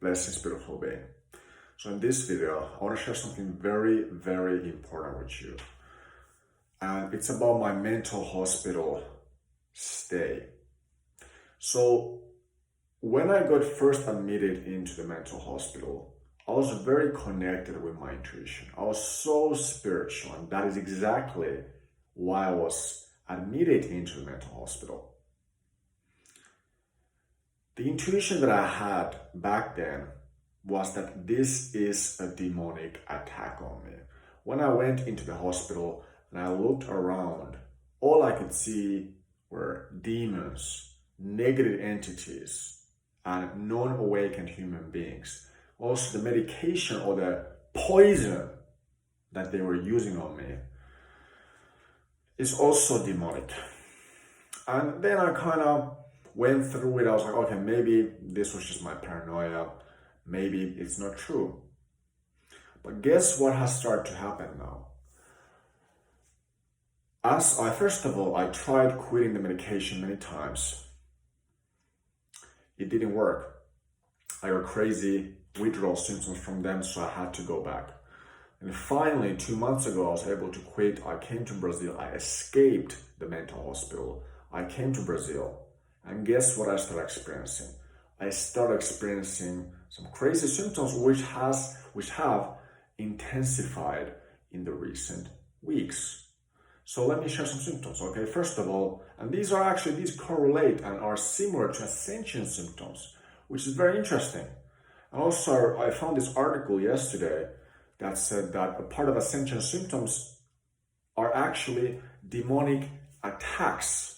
Blessings, beautiful being. So in this video, I want to share something very, very important with you. And it's about my mental hospital stay. So when I got first admitted into the mental hospital, I was very connected with my intuition. I was so spiritual, and that is exactly why I was admitted into the mental hospital. The intuition that I had back then was that this is a demonic attack on me. When I went into the hospital and I looked around, all I could see were demons, negative entities, and non-awakened human beings. Also, the medication or the poison that they were using on me is also demonic. And then I kind of went through it. I was like, okay, maybe this was just my paranoia. Maybe it's not true. But guess what has started to happen now? First of all, I tried quitting the medication many times. It didn't work. I got crazy withdrawal symptoms from them, so I had to go back. And finally, 2 months ago, I was able to quit. I came to Brazil. I escaped the mental hospital. I came to Brazil. And guess what I started experiencing? I started experiencing some crazy symptoms which have intensified in the recent weeks. So let me share some symptoms, okay? First of all, and these correlate and are similar to ascension symptoms, which is very interesting. And also, I found this article yesterday that said that a part of ascension symptoms are actually demonic attacks.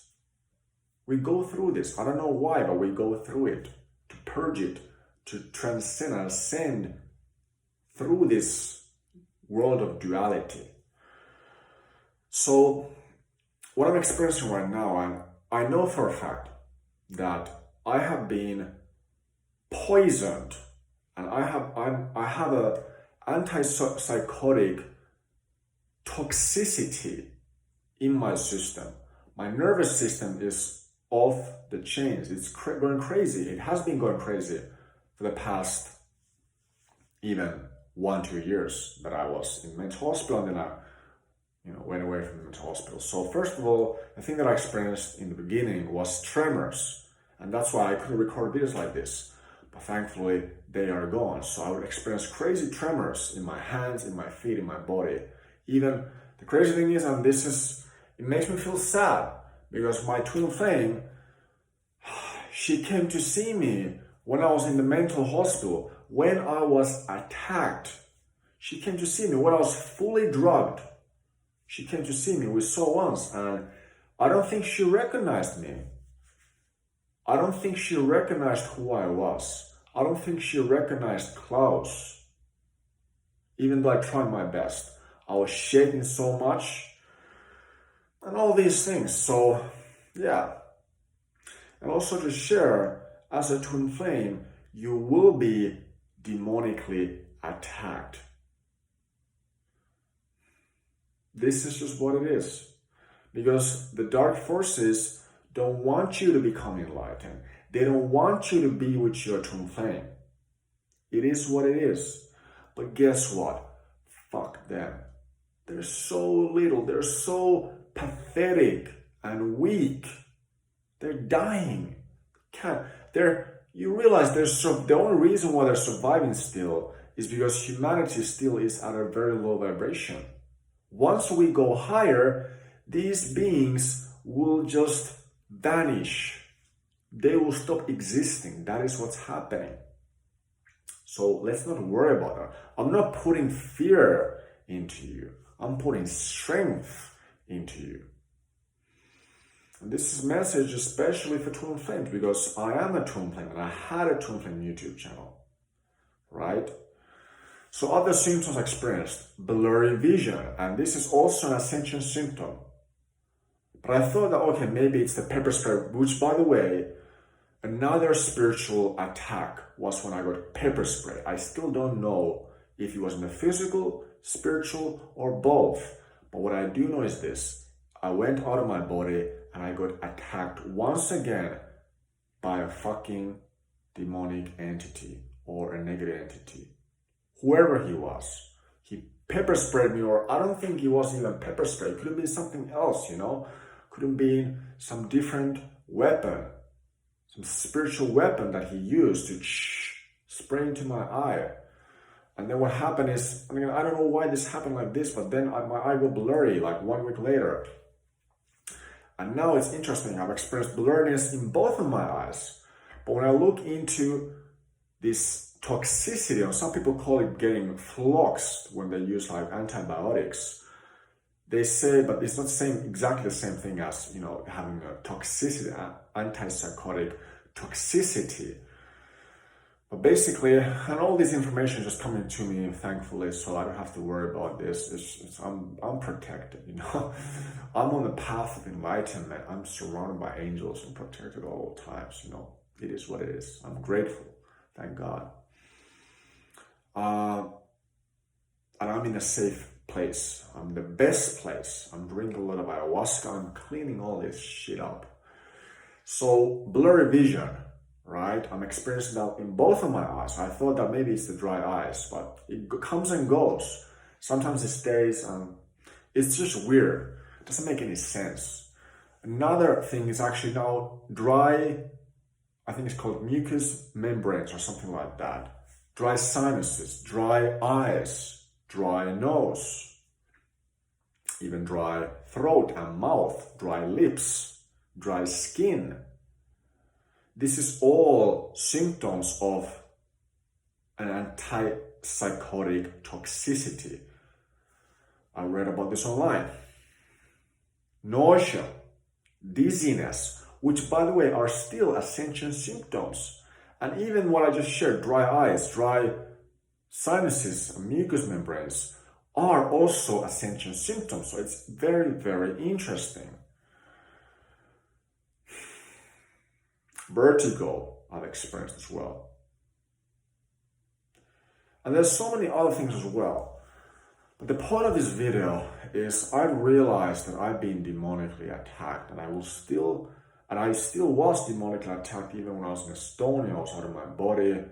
We go through this. I don't know why, but we go through it to purge it, to transcend and ascend through this world of duality. So what I'm experiencing right now, and I know for a fact that I have been poisoned, and I have a antipsychotic toxicity in my system. My nervous system is off the chains. It's going crazy. It has been going crazy for the past even 1-2 years that I was in mental hospital, and then I went away from the mental hospital. So first of all, the thing that I experienced in the beginning was tremors, and that's why I couldn't record videos like this. But thankfully, they are gone. So I would experience crazy tremors in my hands, in my feet, in my body. Even the crazy thing is, and it makes me feel sad, because my twin flame, she came to see me when I was in the mental hospital, when I was attacked. She came to see me when I was fully drugged. She came to see me. We saw once, and I don't think she recognized me. I don't think she recognized who I was. I don't think she recognized Klaus. Even though I tried my best. I was shaking so much. And all these things. So, yeah. And also to share, as a twin flame, you will be demonically attacked. This is just what it is. Because the dark forces don't want you to become enlightened. They don't want you to be with your twin flame. It is what it is. But guess what? Fuck them. They're so little. They're so pathetic and weak. They're dying. You realize the only reason why they're surviving still is because humanity still is at a very low vibration. Once we go higher, these beings will just vanish. They will stop existing. That is what's happening. So let's not worry about that. I'm not putting fear into you. I'm putting strength into you. And this is a message especially for twin flames, because I am a twin flame and I had a twin flame YouTube channel, right? So other symptoms experienced, blurry vision, and this is also an ascension symptom. But I thought that, okay, maybe it's the pepper spray, which, by the way, another spiritual attack was when I got pepper spray. I still don't know if it was metaphysical, spiritual, or both. But what I do know is this. I went out of my body and I got attacked once again by a fucking demonic entity. or a negative entity. Whoever he was, he pepper sprayed me, or I don't think it was even pepper spray. It could have been something else, Could have been some different weapon, some spiritual weapon that he used to spray into my eye. And then what happened is, I don't know why this happened like this, but then my eye got blurry like 1 week later. And now it's interesting, I've experienced blurriness in both of my eyes. But when I look into this toxicity, or some people call it getting flux when they use like antibiotics, they say, but it's not exactly the same thing as, having a toxicity, antipsychotic toxicity. But basically, and all this information is just coming to me, thankfully, so I don't have to worry about this. I'm protected, I'm on the path of enlightenment. I'm surrounded by angels and protected all times, It is what it is. I'm grateful, thank God. And I'm in a safe place. I'm the best place. I'm drinking a lot of ayahuasca. I'm cleaning all this shit up. So, blurry vision, right? I'm experiencing that in both of my eyes. I thought that maybe it's the dry eyes, but it comes and goes. Sometimes it stays, and it's just weird. It doesn't make any sense. Another thing is actually now dry, I think it's called mucous membranes or something like that. Dry sinuses, dry eyes, dry nose, even dry throat and mouth, dry lips, dry skin. This is all symptoms of an antipsychotic toxicity. I read about this online. Nausea, dizziness, which by the way are still ascension symptoms. And even what I just shared, dry eyes, dry sinuses, mucous membranes, are also ascension symptoms. So it's very, very interesting. Vertigo, I've experienced as well. And there's so many other things as well. But the point of this video is I realized that I've been demonically attacked, and I still was demonically attacked even when I was in Estonia. I was out of my body.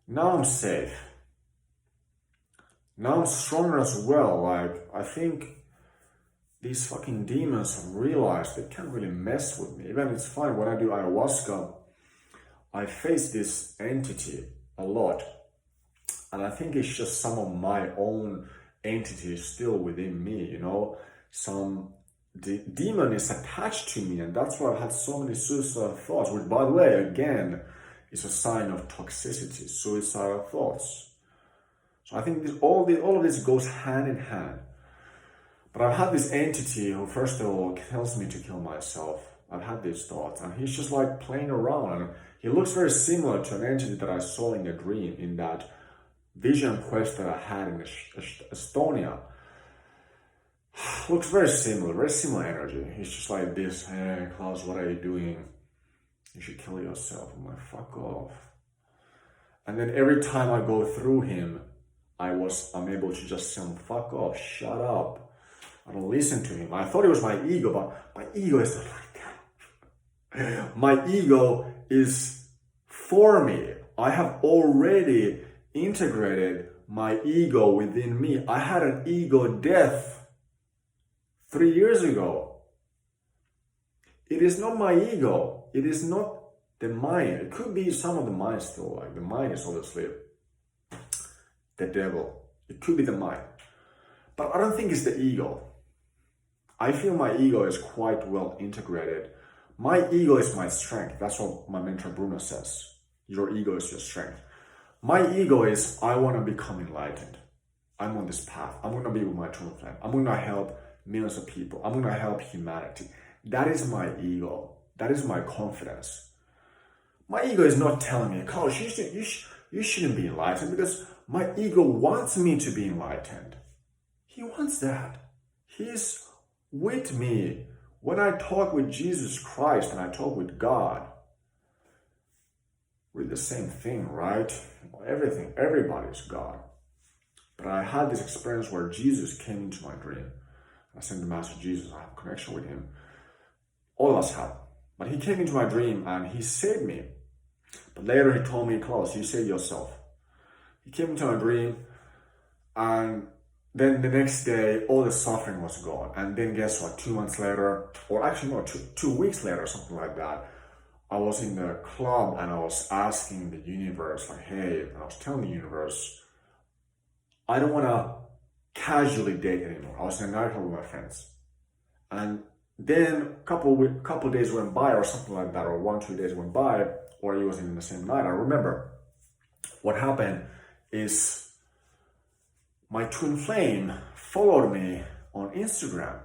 Now I'm safe. Now I'm stronger as well. I think these fucking demons have realized they can't really mess with me. Even it's fine, when I do ayahuasca, I face this entity a lot. And I think it's just some of my own entities still within me, Some demon is attached to me, and that's why I've had so many suicidal thoughts, which, by the way, again, is a sign of toxicity, suicidal thoughts. So I think all of this goes hand in hand. But I've had this entity who, first of all, tells me to kill myself. I've had these thoughts, and he's just like playing around, and he looks very similar to an entity that I saw in a dream in that vision quest that I had in Estonia. Looks very similar energy. He's just like this, hey Klaus, what are you doing? You should kill yourself. I'm like, fuck off. And then every time I go through him, I'm able to just say, fuck off, shut up. I don't listen to him. I thought it was my ego, but my ego is not like that. My ego is for me. I have already integrated my ego within me. I had an ego death 3 years ago. It is not my ego. It is not the mind. It could be some of the mind still. Like the mind is obviously the devil. It could be the mind. But I don't think it's the ego. I feel my ego is quite well integrated. My ego is my strength. That's what my mentor Bruno says. Your ego is your strength. My ego is, I want to become enlightened. I'm on this path. I'm going to be with my twin flame. I'm going to help millions of people. I'm going to help humanity. That is my ego. That is my confidence. My ego is not telling me, Klaus, you shouldn't be enlightened, because my ego wants me to be enlightened. He wants that. He's with me. When I talk with Jesus Christ and I talk with God, we're the same thing, right? Everybody's God. But I had this experience where Jesus came into my dream. I sent the Master Jesus, I have a connection with him. All of us have. But he came into my dream and he saved me. But later he told me, Klaus, you saved yourself. He came into my dream, and then the next day, all the suffering was gone. And then guess what? 2 months later, or actually no, 2 weeks later, something like that, I was in the club and I was asking the universe, like, hey, I was telling the universe, I don't want to casually date anymore. I was in a nightclub with my friends. And then couple days went by or something like that, or 1-2 days went by, or it was in the same night. I remember what happened is my twin flame followed me on Instagram.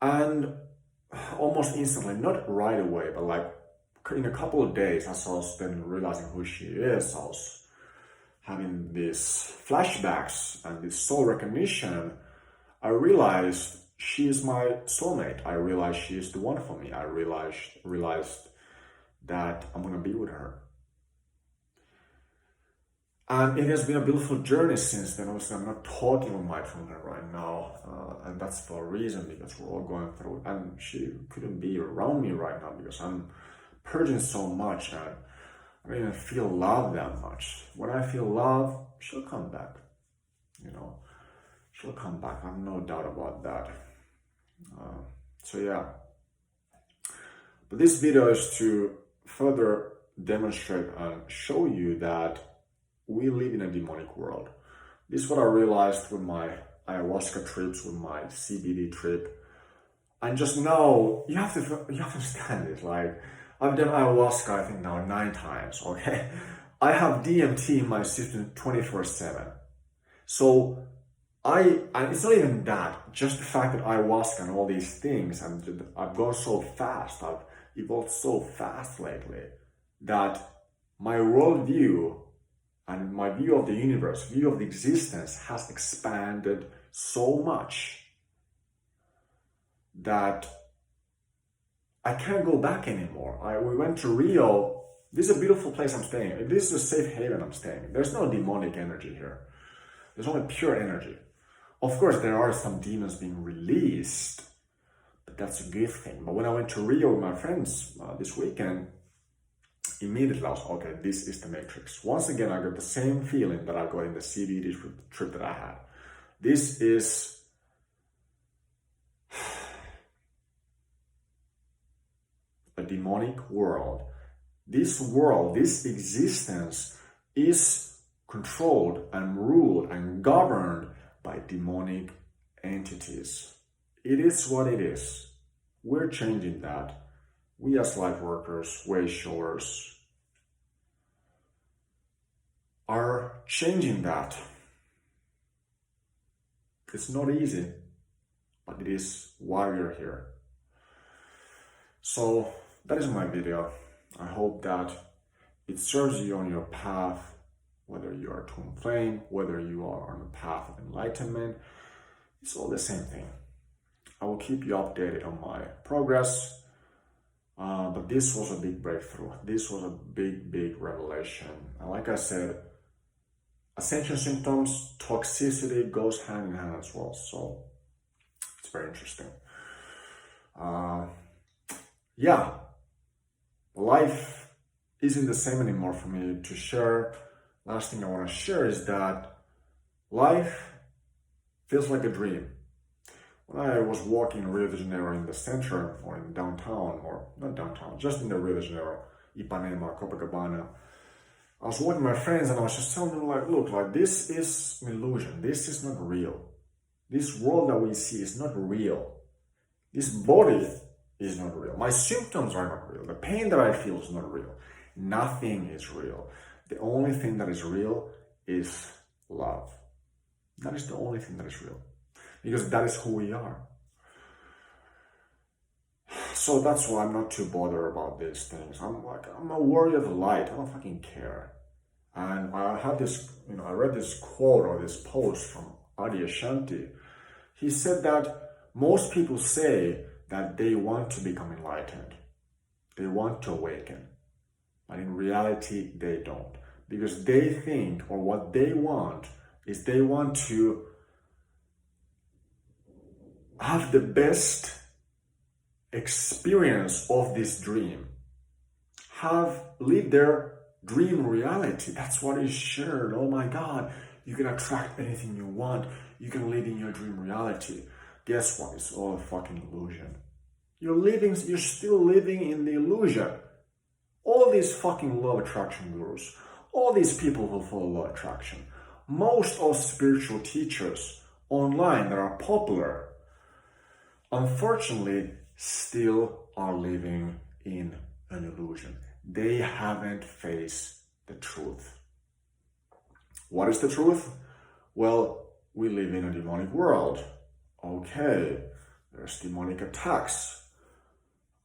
And almost instantly, not right away, but like in a couple of days, as I was then realizing who she is, I was having these flashbacks and this soul recognition. I realized she is my soulmate. I realized she is the one for me. I realized that I'm gonna be with her. And it has been a beautiful journey since then. Obviously, I'm not talking with my twin right now, and that's for a reason, because we're all going through it. And she couldn't be around me right now because I'm purging so much, and I don't even feel love that much. When I feel love, she'll come back. You know, she'll come back. I have no doubt about that. So yeah. But this video is to further demonstrate and show you that we live in a demonic world. This is what I realized with my ayahuasca trips, with my CBD trip. And just know, you have to understand this. Like, I've done ayahuasca, I think now 9 times, okay? I have DMT in my system 24/7. So, and it's not even that, just the fact that ayahuasca and all these things, and I've gone so fast, I've evolved so fast lately, that my worldview and my view of the universe, view of the existence has expanded so much that I can't go back anymore. We went to Rio. This is a beautiful place I'm staying. This is a safe haven I'm staying. There's no demonic energy here. There's only pure energy. Of course, there are some demons being released, but that's a good thing. But when I went to Rio with my friends this weekend, immediately I was, okay, this is the Matrix. Once again, I got the same feeling that I got in the CBD trip that I had. This is a demonic world. This world, this existence is controlled and ruled and governed by demonic entities. It is what it is. We're changing that. We as light workers, way showers, are changing that. It's not easy, but it is why we're here. So that is my video. I hope that it serves you on your path, whether you are twin flame, whether you are on the path of enlightenment. It's all the same thing. I will keep you updated on my progress. But this was a big breakthrough. This was a big revelation. And like I said, ascension symptoms, toxicity goes hand in hand as well. So it's very interesting. Yeah, life isn't the same anymore for me to share. Last thing I want to share is that life feels like a dream. When I was walking in Rio de Janeiro in the center, or in downtown, or not downtown, just in the Rio de Janeiro, Ipanema, Copacabana, I was walking with my friends and I was just telling them, like, look, like, this is an illusion. This is not real. This world that we see is not real. This body is not real. My symptoms are not real. The pain that I feel is not real. Nothing is real. The only thing that is real is love. That is the only thing that is real. Because that is who we are. So that's why I'm not too bothered about these things. I'm a warrior of the light. I don't fucking care. And I had this, I read this quote or this post from Adi Ashanti. He said that most people say that they want to become enlightened. They want to awaken. But in reality, they don't. Because they think, or what they want, is they want to have the best experience of this dream. have lived their dream reality. That's what is shared. Oh my God, you can attract anything you want. You can live in your dream reality. Guess what? It's all a fucking illusion. You're still living in the illusion. All these fucking law of attraction gurus, all these people who follow law of attraction, most of spiritual teachers online that are popular, unfortunately, still are living in an illusion. They haven't faced the truth. What is the truth? Well, we live in a demonic world. Okay, there's demonic attacks.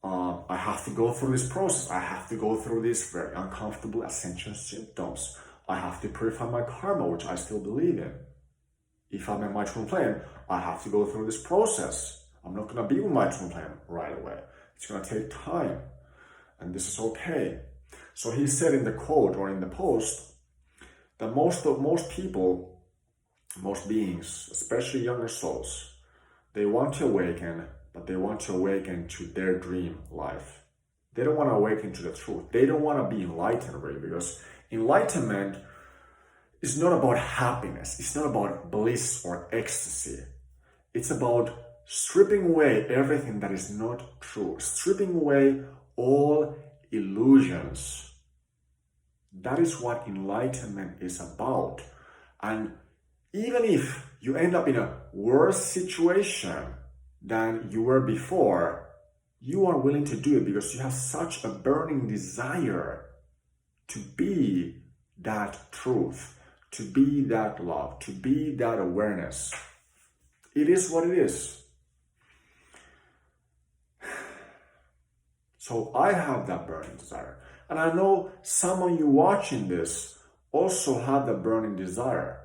I have to go through this process. I have to go through these very uncomfortable ascension symptoms. I have to purify my karma, which I still believe in. If I'm in my twin flame, I have to go through this process. I'm not going to be with my twin flame right away. It's going to take time. And this is okay. So he said in the quote or in the post that most people, most beings, especially younger souls, they want to awaken, but they want to awaken to their dream life. They don't want to awaken to the truth. They don't want to be enlightened, really, because enlightenment is not about happiness. It's not about bliss or ecstasy. It's about stripping away everything that is not true, stripping away all illusions. That is what enlightenment is about. And even if you end up in a worse situation than you were before, you are willing to do it because you have such a burning desire to be that truth, to be that love, to be that awareness. It is what it is. So I have that burning desire. And I know some of you watching this also have that burning desire.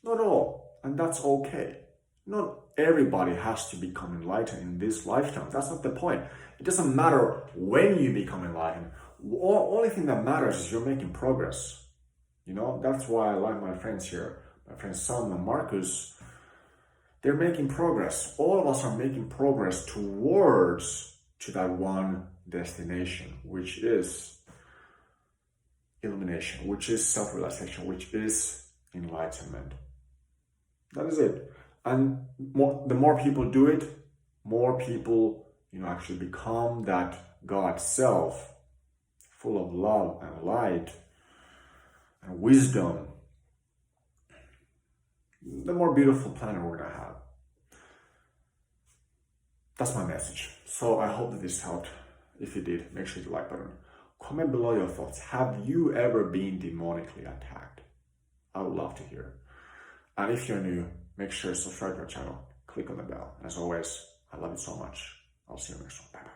Not all, and that's okay. Not everybody has to become enlightened in this lifetime. That's not the point. It doesn't matter when you become enlightened. Only thing that matters is you're making progress. You know, that's why I like my friends here. My friends Sam and Marcus. They're making progress. All of us are making progress towards to that one destination, which is illumination, which is self-realization, which is enlightenment. That is it. And the more people do it, more people, actually become that God self, full of love and light and wisdom. The more beautiful planet we're gonna have. That's my message. So I hope that this helped. If you did, make sure to like button. Comment below your thoughts. Have you ever been demonically attacked? I would love to hear. And if you're new, make sure to subscribe to our channel. Click on the bell. As always, I love you so much. I'll see you next one. Bye.